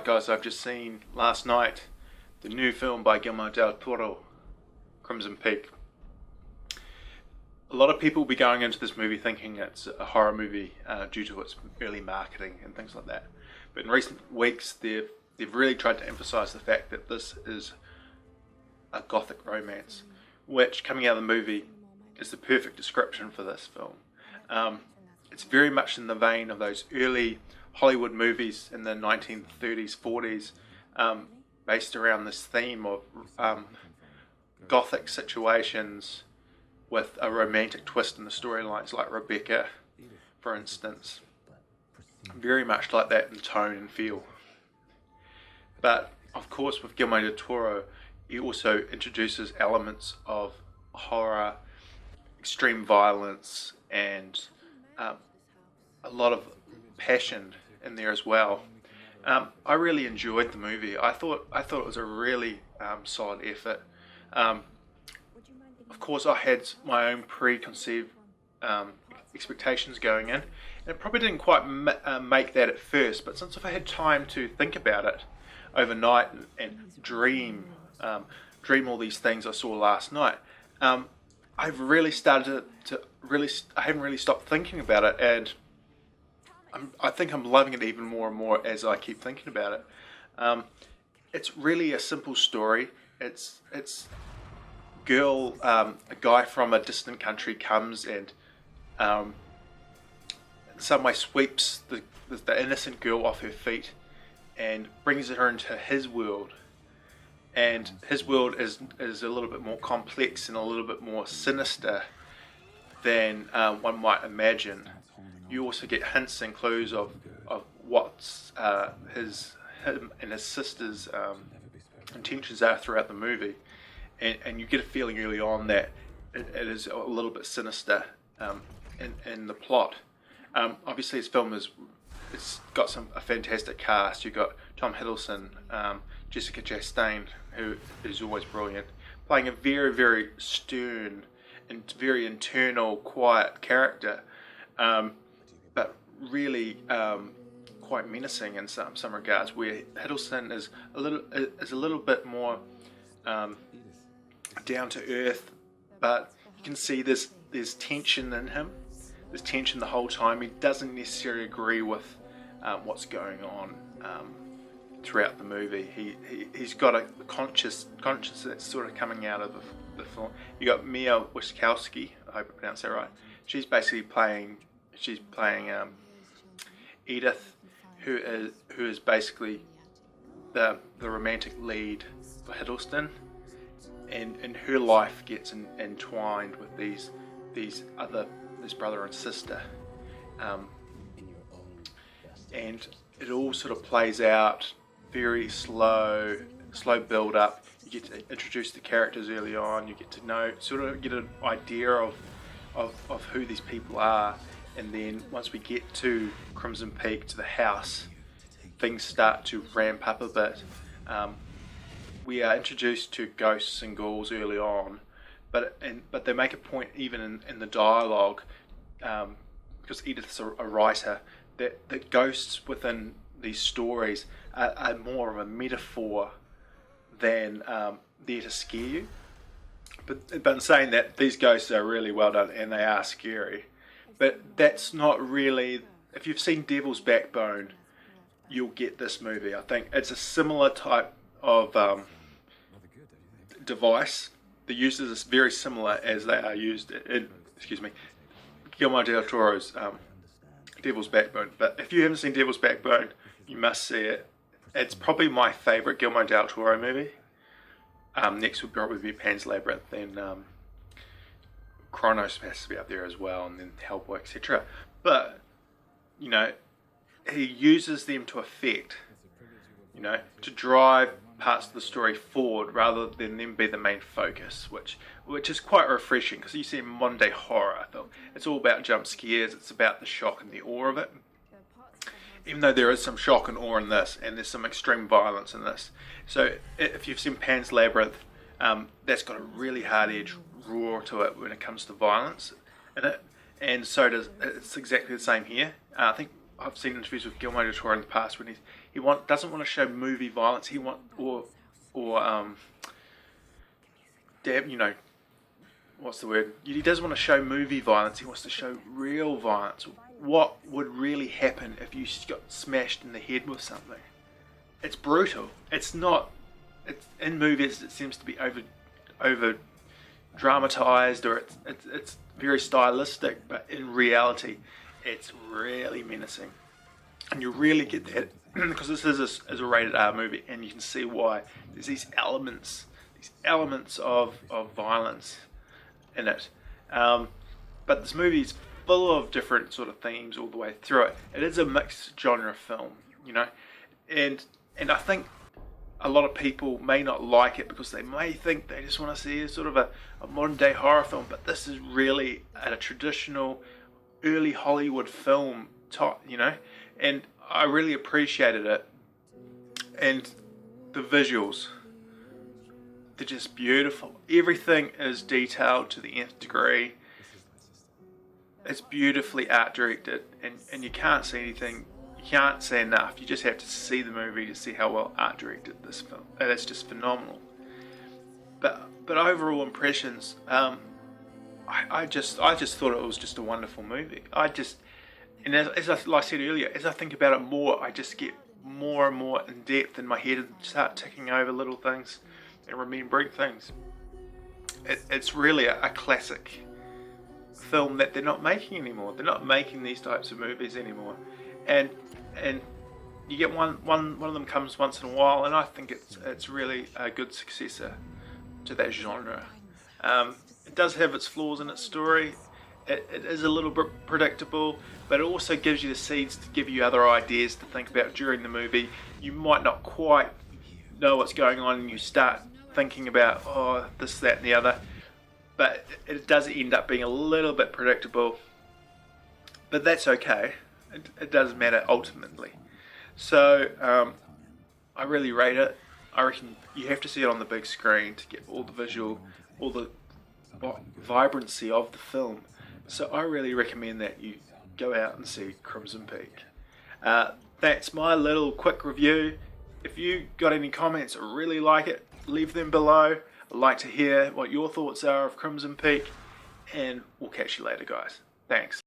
guys, I've just seen last night the new film by Guillermo del Toro, Crimson Peak. A lot of people will be going into this movie thinking it's a horror movie due to its early marketing and things like that. But in recent weeks, they've really tried to emphasize the fact that this is a gothic romance, which, coming out of the movie, is the perfect description for this film. It's very much in the vein of those early Hollywood movies in the 1930s, 40s, based around this theme of gothic situations with a romantic twist in the storylines, like Rebecca, for instance. Very much like that in tone and feel. But, of course, with Guillermo del Toro, he also introduces elements of horror, extreme violence, and a lot of passion in there as well. I really enjoyed the movie. I thought it was a really solid effort. Of course, I had my own preconceived expectations going in, and it probably didn't quite make that at first. But since I've had time to think about it overnight and dream all these things I saw last night, I've really started to I haven't really stopped thinking about it, and I think I'm loving it even more and more as I keep thinking about it. It's really a simple story. It's a guy from a distant country comes and in some way sweeps the innocent girl off her feet and brings her into his world. And his world is a little bit more complex and a little bit more sinister than one might imagine. You also get hints and clues of what's him and his sister's intentions are throughout the movie, and you get a feeling early on that it is a little bit sinister in the plot. Obviously, this film it's got a fantastic cast. You've got Tom Hiddleston, Jessica Chastain, who is always brilliant, playing a very, very stern and very internal, quiet character, but really quite menacing in some regards. Where Hiddleston is a little bit more down to earth, but you can see there's tension in him. There's tension the whole time. He doesn't necessarily agree with what's going on throughout the movie. He's got a conscience that's sort of coming out of the film. You got Mia Wasikowski, I hope I pronounced that right. She's basically playing Edith, who is basically the romantic lead for Hiddleston, and her life gets entwined with these brother and sister, and it all sort of plays out very slow build up. You get to introduce the characters early on. You get to know, sort of get an idea of who these people are, and then once we get to Crimson Peak, to the house, things start to ramp up a bit. We are introduced to ghosts and ghouls early on, but they make a point even in the dialogue, because Edith's a writer, that ghosts within these stories are more of a metaphor than there to scare you. But in saying that, these ghosts are really well done and they are scary. But that's not really... If you've seen Devil's Backbone, you'll get this movie. I think it's a similar type of device. The uses is very similar as they are used in, Guillermo del Toro's Devil's Backbone. But if you haven't seen Devil's Backbone, you must see it. It's probably my favourite Guillermo del Toro movie. Next would probably be Pan's Labyrinth, then Chronos has to be up there as well, and then Hellboy, etc. But, he uses them to effect, to drive parts of the story forward rather than them be the main focus, which is quite refreshing, because you see in modern day horror film, it's all about jump scares, it's about the shock and the awe of it. Even though there is some shock and awe in this, and there's some extreme violence in this. So if you've seen Pan's Labyrinth, that's got a really hard edge roar to it when it comes to violence in it, and so it's exactly the same here. I think I've seen interviews with Guillermo del Toro in the past when doesn't want to show movie violence. What's the word? He doesn't want to show movie violence. He wants to show real violence. What would really happen if you got smashed in the head with something? It's brutal. It's not. It's in movies. It seems to be over dramatized, or it's very stylistic. But in reality, it's really menacing, and you really get that because this is a rated R movie, and you can see why. There's these elements of violence in it, but this movie is full of different sort of themes all the way through it. It is a mixed genre film, and I think a lot of people may not like it because they may think they just want to see a sort of a modern day horror film, but this is really a traditional early Hollywood film type, and I really appreciated it. And the visuals, they're just beautiful. Everything is detailed to the nth degree. It's beautifully art directed, and you can't say anything, you can't say enough. You just have to see the movie to see how well art directed this film. And it's just phenomenal. But overall impressions, I just thought it was just a wonderful movie. And as I said earlier, as I think about it more, I just get more and more in depth in my head and start ticking over little things and remembering things. It's really a classic film that they're not making anymore. They're not making these types of movies anymore, and you get one of them comes once in a while, and I think it's really a good successor to that genre. It does have its flaws in its story. It is a little bit predictable, but it also gives you the seeds to give you other ideas to think about during the movie. You might not quite know what's going on, and you start thinking about this, that, and the other. But it does end up being a little bit predictable. But that's okay. It doesn't matter ultimately. So I really rate it. I reckon you have to see it on the big screen to get all the visual, all the vibrancy of the film. So I really recommend that you go out and see Crimson Peak. That's my little quick review. If you got any comments or really like it, leave them below. I'd like to hear what your thoughts are of Crimson Peak, and we'll catch you later, guys. Thanks.